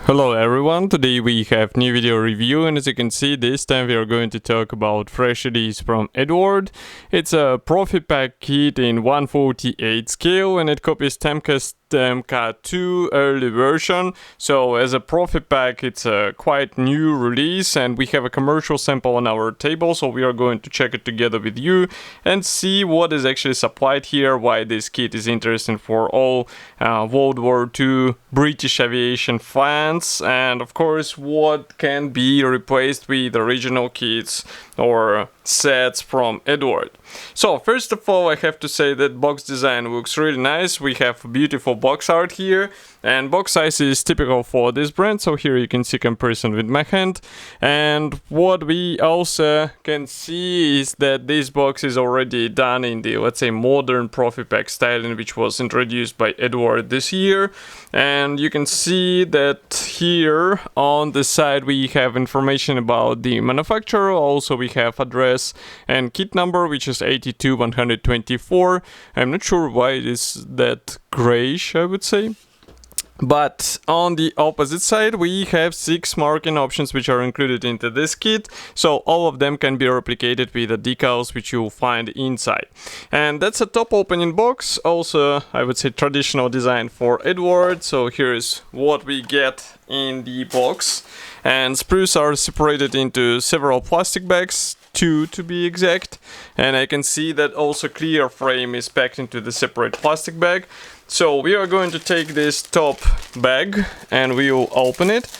Hello everyone, today we have new video review, and as you can see this time we are going to talk about fresh release from Eduard. It's a Profipack kit in 1/48 scale and it copies Tempest Mk.II early version. So as a Profipack it's a quite new release and we have a commercial sample on our table, so we are going to check it together with you and see what is actually supplied here, why this kit is interesting for all World War II British aviation fans, and of course what can be replaced with original kits or sets from Eduard. So first of all, I have to say that box design looks really nice. We have beautiful box art here and box size is typical for this brand, so here you can see comparison with my hand. And what we also can see is that this box is already done in the, let's say, modern Profipack styling, which was introduced by Eduard this year. And you can see that here on the side we have information about the manufacturer, also we have address and kit number, which is 82124. I'm not sure why it is that grayish, I would say. But on the opposite side we have 6 marking options which are included into this kit, so all of them can be replicated with the decals which you'll find inside. And that's a top opening box, also I would say traditional design for Eduard. So here's what we get in the box, and sprues are separated into several plastic bags, 2 to be exact, and I can see that also clear frame is packed into the separate plastic bag. So we are going to take this top bag and we will open it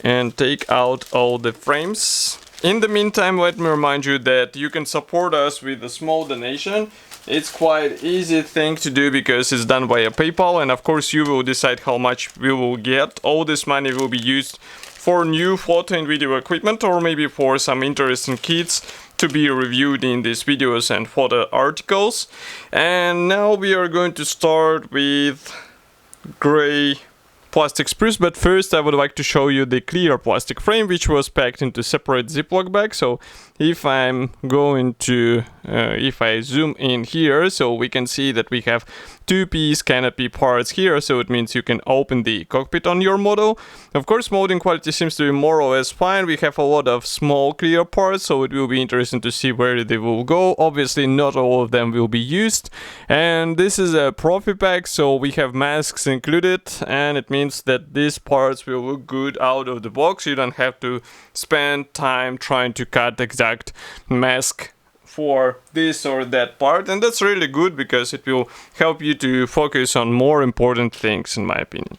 and take out all the frames. In the meantime, let me remind you that you can support us with a small donation. It's quite easy thing to do because it's done via PayPal, and of course you will decide how much we will get. All this money will be used for new photo and video equipment, or maybe for some interesting kits to be reviewed in these videos and photo articles. And now we are going to start with gray plastic spruce, but first I would like to show you the clear plastic frame which was packed into separate Ziploc bag. So if I'm going to if I zoom in here, so we can see that we have 2-piece canopy parts here, so it means you can open the cockpit on your model. Of course molding quality seems to be more or less fine. We have a lot of small clear parts, so it will be interesting to see where they will go. Obviously not all of them will be used, and this is a Profipack, so we have masks included, and it means that these parts will look good out of the box. You don't have to spend time trying to cut exact mask for this or that part, and that's really good because it will help you to focus on more important things, in my opinion.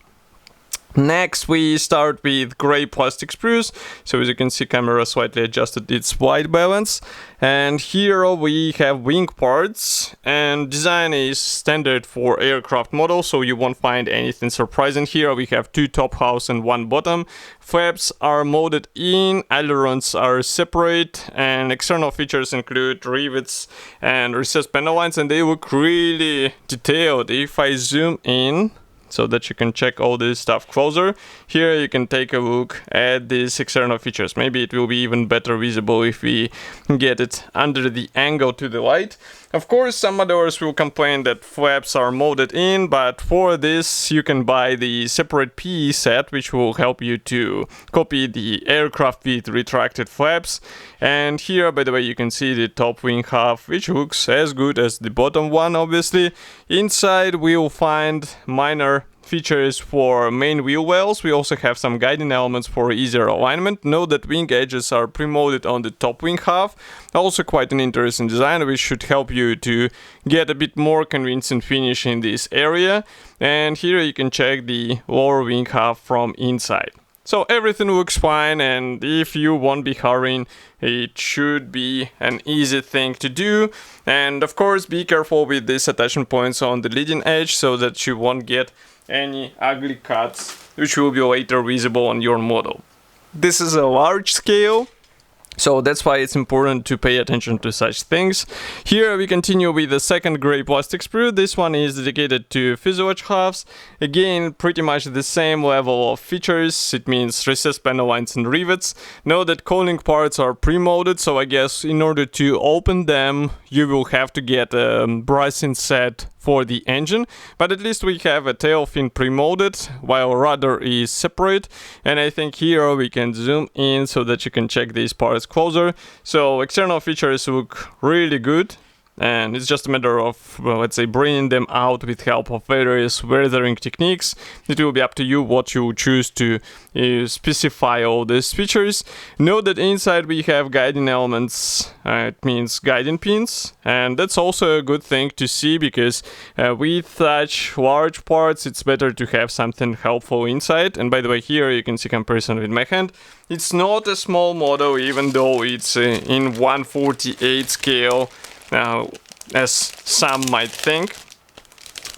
Next we start with gray plastic spruce. So as you can see, camera slightly adjusted its white balance, and here we have wing parts, and design is standard for aircraft models, so you won't find anything surprising here. We have 2 top halves and 1 bottom. Flaps are molded in, ailerons are separate, and external features include rivets and recessed panel lines, and they look really detailed. If I zoom in so that you can check all this stuff closer, here you can take a look at these external features. Maybe it will be even better visible if we get it under the angle to the light. Of course some modelers will complain that flaps are molded in, but for this you can buy the separate PE set which will help you to copy the aircraft with retracted flaps. And here, by the way, you can see the top wing half, which looks as good as the bottom one, obviously. Inside we will find minor features for main wheel wells. We also have some guiding elements for easier alignment. Note that wing edges are pre-molded on the top wing half. Also quite an interesting design which should help you to get a bit more convincing finish in this area. And here you can check the lower wing half from inside. So everything looks fine, and if you won't be hurrying, it should be an easy thing to do. And of course be careful with these attachment points on the leading edge so that you won't get any ugly cuts which will be later visible on your model. This is a large scale, so that's why it's important to pay attention to such things. Here we continue with the second gray plastic sprue. This one is dedicated to fuselage halves. Again, pretty much the same level of features. It means recessed panel lines and rivets. Note that cooling parts are pre-molded, so I guess in order to open them you will have to get a bracing set for the engine, but at least we have a tail fin pre-molded while rudder is separate. And I think here we can zoom in so that you can check these parts closer. So external features look really good. And it's just a matter of, well, let's say, bringing them out with help of various weathering techniques. It will be up to you what you choose to specify all these features. Note that inside we have guiding elements, it means guiding pins, and that's also a good thing to see because with such large parts it's better to have something helpful inside. And by the way, here you can see comparison with my hand. It's not a small model, even though it's in 1/48 scale. As some might think.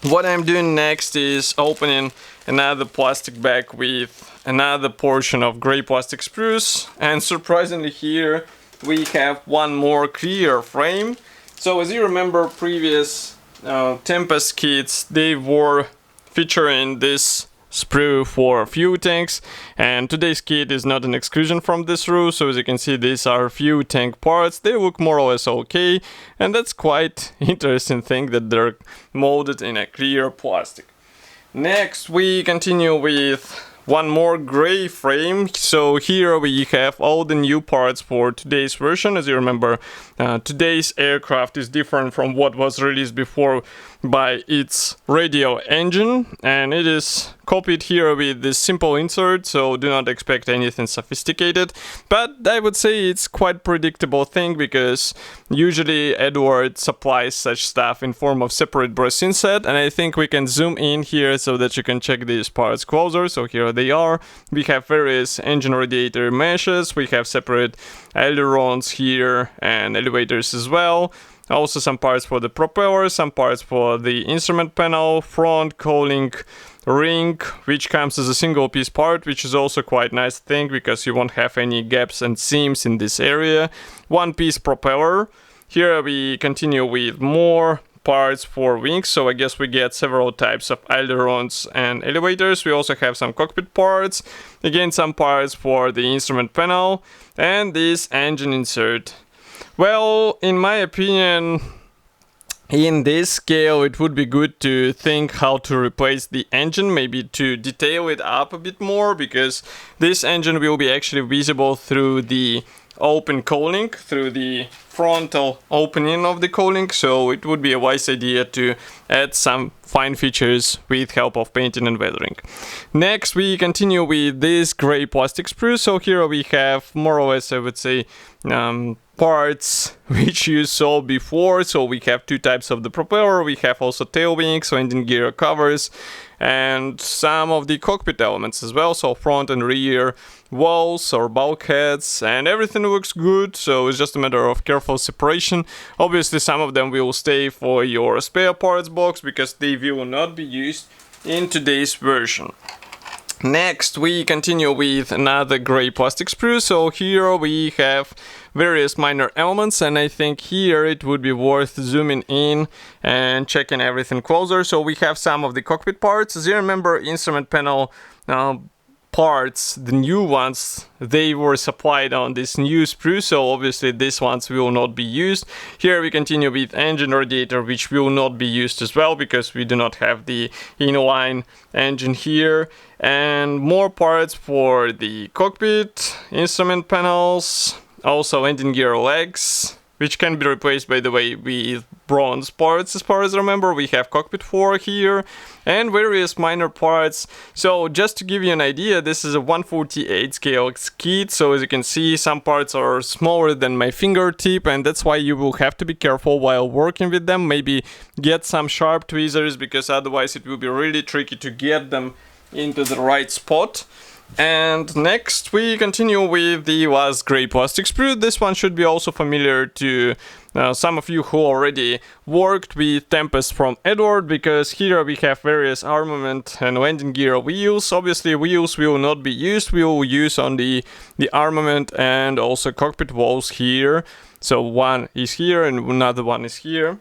What I'm doing next is opening another plastic bag with another portion of gray plastic spruce, and surprisingly here we have one more clear frame. So as you remember, previous Tempest kits, they were featuring this sprue for fuel tanks, and today's kit is not an exclusion from this rule. So as you can see, these are fuel tank parts. They look more or less okay, and that's quite interesting thing that they're molded in a clear plastic. Next we continue with one more gray frame. So here we have all the new parts for today's version. As you remember, today's aircraft is different from what was released before by its radial engine, and it is copied here with this simple insert, so do not expect anything sophisticated. But I would say it's quite predictable thing because usually Eduard supplies such stuff in form of separate brass inset, and I think we can zoom in here so that you can check these parts closer. So here they are. We have various engine radiator meshes, we have separate ailerons here and elevators as well. Also some parts for the propeller, some parts for the instrument panel, front cowling ring, which comes as a single piece part, which is also quite nice thing because you won't have any gaps and seams in this area. One piece propeller. Here we continue with more parts for wings, so I guess we get several types of ailerons and elevators. We also have some cockpit parts, again some parts for the instrument panel, and this engine insert. Well, in my opinion, in this scale it would be good to think how to replace the engine, maybe to detail it up a bit more, because this engine will be actually visible through the open cowling, through the frontal opening of the cowling, so it would be a wise idea to add some fine features with help of painting and weathering. Next we continue with this gray plastic sprue. So here we have more or less, I would say, parts which you saw before. So we have two types of the propeller, we have also tail wings, landing gear covers, and some of the cockpit elements as well, so front and rear walls or bulkheads, and everything looks good. So it's just a matter of careful separation. Obviously some of them will stay for your spare parts box because they will not be used in today's version. Next we continue with another gray plastic sprue. So here we have various minor elements, and I think here it would be worth zooming in and checking everything closer. So we have some of the cockpit parts. As you remember, instrument panel parts, the new ones, they were supplied on this new sprue, so obviously these ones will not be used. Here we continue with engine radiator, which will not be used as well because we do not have the inline engine here. And more parts for the cockpit, instrument panels, also landing gear legs, which can be replaced, by the way, with bronze parts. As far as I remember, we have cockpit 4 here and various minor parts. So just to give you an idea, this is a 1/48 scale kit, so as you can see, some parts are smaller than my fingertip, and that's why you will have to be careful while working with them. Maybe get some sharp tweezers, because otherwise it will be really tricky to get them into the right spot. And next we continue with the last gray plastic sprue. This one should be also familiar to some of you who already worked with Tempest from Eduard, because here we have various armament and landing gear wheels. Obviously wheels will not be used, we will use on the armament and also cockpit walls here. So one is here and another one is here.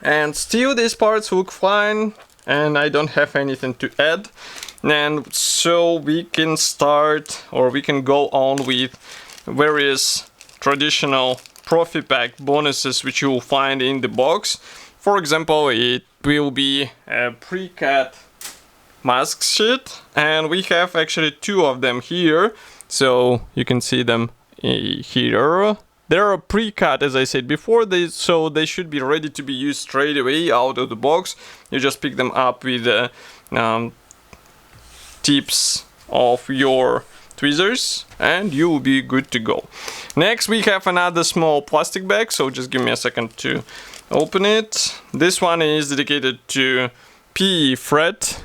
And still these parts look fine, and I don't have anything to add. And so we can start, or we can go on with various traditional Profipack bonuses which you will find in the box. For example, it will be a pre-cut mask sheet, and we have actually two of them here, so you can see them here. They're pre-cut, as I said before, so they should be ready to be used straight away out of the box. You just pick them up with the tips of your tweezers and you will be good to go. Next we have another small plastic bag, so just give me a second to open it. This one is dedicated to PE thread,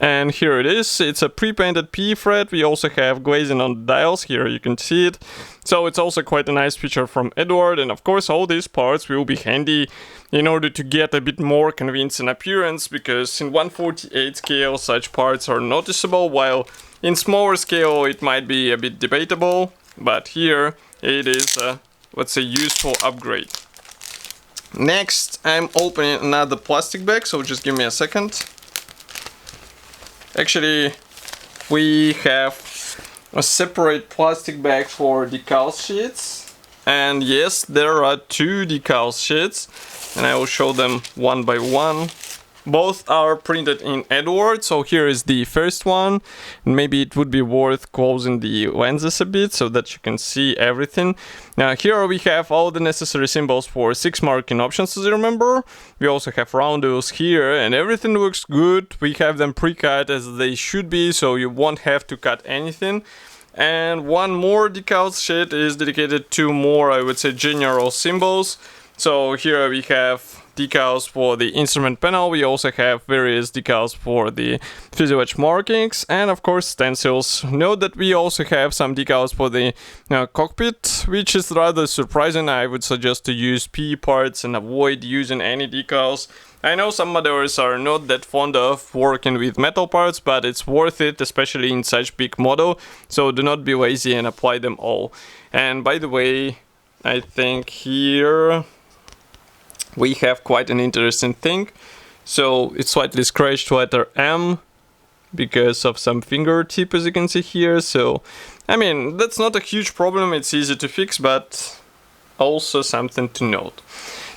and here it is. It's a pre-painted PE thread. We also have glazing on the dials, here you can see it. So it's also quite a nice feature from Eduard, and of course all these parts will be handy in order to get a bit more convincing appearance, because in 1/48 scale such parts are noticeable, while in smaller scale it might be a bit debatable, but here it is a, let's say, useful upgrade. Next I'm opening another plastic bag, so just give me a second. Actually, we have a separate plastic bag for decal sheets, and yes, there are two decal sheets, and I will show them one by one. Both are printed in Eduard, so here is the first one. Maybe it would be worth closing the lenses a bit so that you can see everything. Now here we have all the necessary symbols for 6 marking options, as you remember. We also have roundels here, and everything looks good. We have them pre-cut as they should be, so you won't have to cut anything. And one more decal sheet is dedicated to more, I would say, general symbols. So here we have decals for the instrument panel. We also have various decals for the fuselage markings, and of course stencils. Note that we also have some decals for the cockpit, which is rather surprising. I would suggest to use PE parts and avoid using any decals. I know some modders are not that fond of working with metal parts, but it's worth it, especially in such big model, so do not be lazy and apply them all. And by the way, I think here we have quite an interesting thing. So it's slightly scratched letter M because of some fingertip, as you can see here. So I mean, that's not a huge problem, it's easy to fix, but also something to note.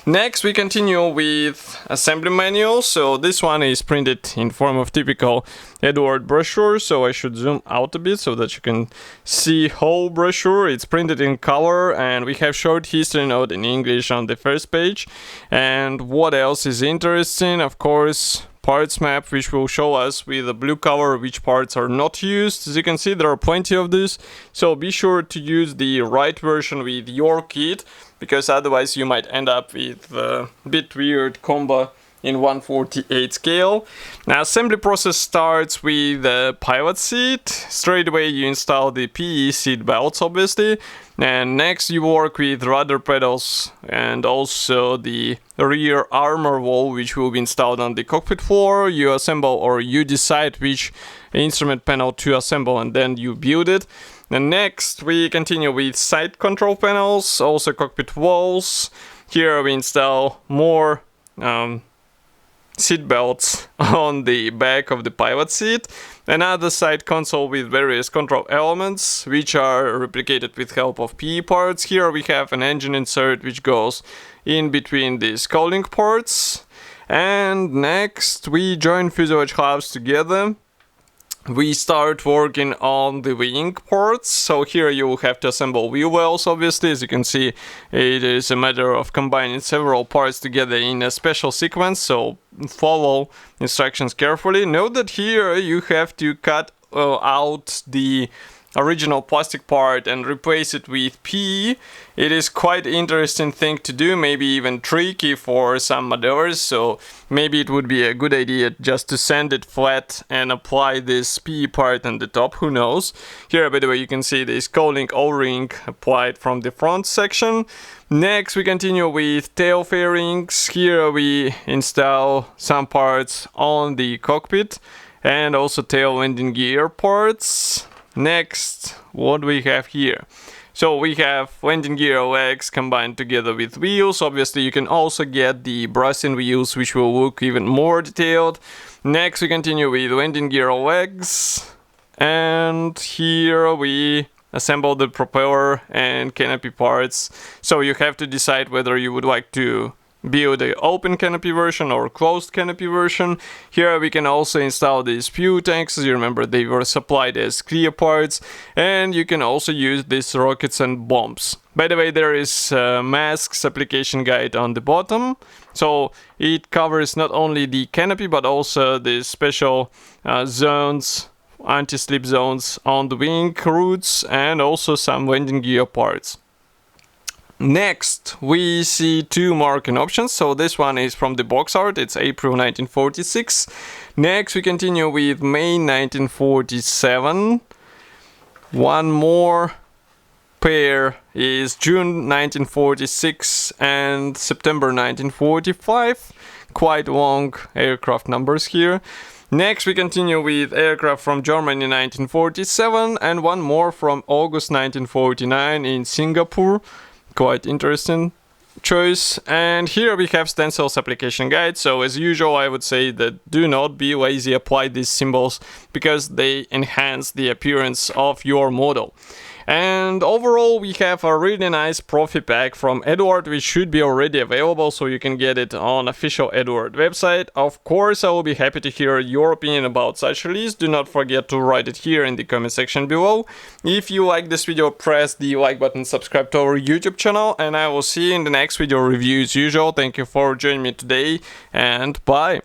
Next we continue with assembly manual. So this one is printed in form of typical Eduard brochure, so I should zoom out a bit so that you can see whole brochure. It's printed in color, and we have short history note in English on the first page. And what else is interesting? Of course, parts map, which will show us with a blue color which parts are not used. As you can see, there are plenty of this, so be sure to use the right version with your kit, because otherwise you might end up with a bit weird combo in 1/48 scale. Now, assembly process starts with the pilot seat. Straight away you install the PE seat belts, obviously, and next you work with rudder pedals and also the rear armor wall, which will be installed on the cockpit floor. You assemble, or you decide which instrument panel to assemble, and then you build it. And next we continue with side control panels, also cockpit walls. Here we install more seat belts on the back of the pilot seat. Another side console with various control elements, which are replicated with help of PE parts. Here we have an engine insert which goes in between the scalding ports. And next we join fuselage hubs together. We start working on the wing parts, so here you will have to assemble wheel wells, obviously. As you can see, it is a matter of combining several parts together in a special sequence, so follow instructions carefully. Note that here you have to cut out the original plastic part and replace it with PE. It is quite interesting thing to do, maybe even tricky for some modders, so maybe it would be a good idea just to sand it flat and apply this PE part on the top, who knows. Here, by the way, you can see the scalding O-ring applied from the front section. Next we continue with tail fairings. Here we install some parts on the cockpit and also tail landing gear parts. Next, what do we have here? So we have landing gear legs combined together with wheels. Obviously you can also get the brassing wheels, which will look even more detailed. Next we continue with landing gear legs, and here we assemble the propeller and canopy parts. So you have to decide whether you would like to be it the open canopy version or closed canopy version. Here we can also install these fuel tanks. As you remember, they were supplied as clear parts, and you can also use these rockets and bombs. By the way, there is masks application guide on the bottom, so it covers not only the canopy but also the special zones, anti-slip zones on the wing roots, and also some landing gear parts. Next, we see two marking options. So this one is from the box art, it's April 1946. Next, we continue with May 1947. One more pair is June 1946 and September 1945. Quite long aircraft numbers here. Next, we continue with aircraft from Germany 1947 and one more from August 1949 in Singapore. Quite interesting choice. And here we have stencils application guide. So as usual, I would say that do not be lazy, apply these symbols because they enhance the appearance of your model. And overall, we have a really nice Profipack from Eduard, which should be already available, so you can get it on official Eduard website. Of course, I will be happy to hear your opinion about such release. Do not forget to write it here in the comment section below. If you like this video, press the like button, subscribe to our YouTube channel, and I will see you in the next video review as usual. Thank you for joining me today, and bye!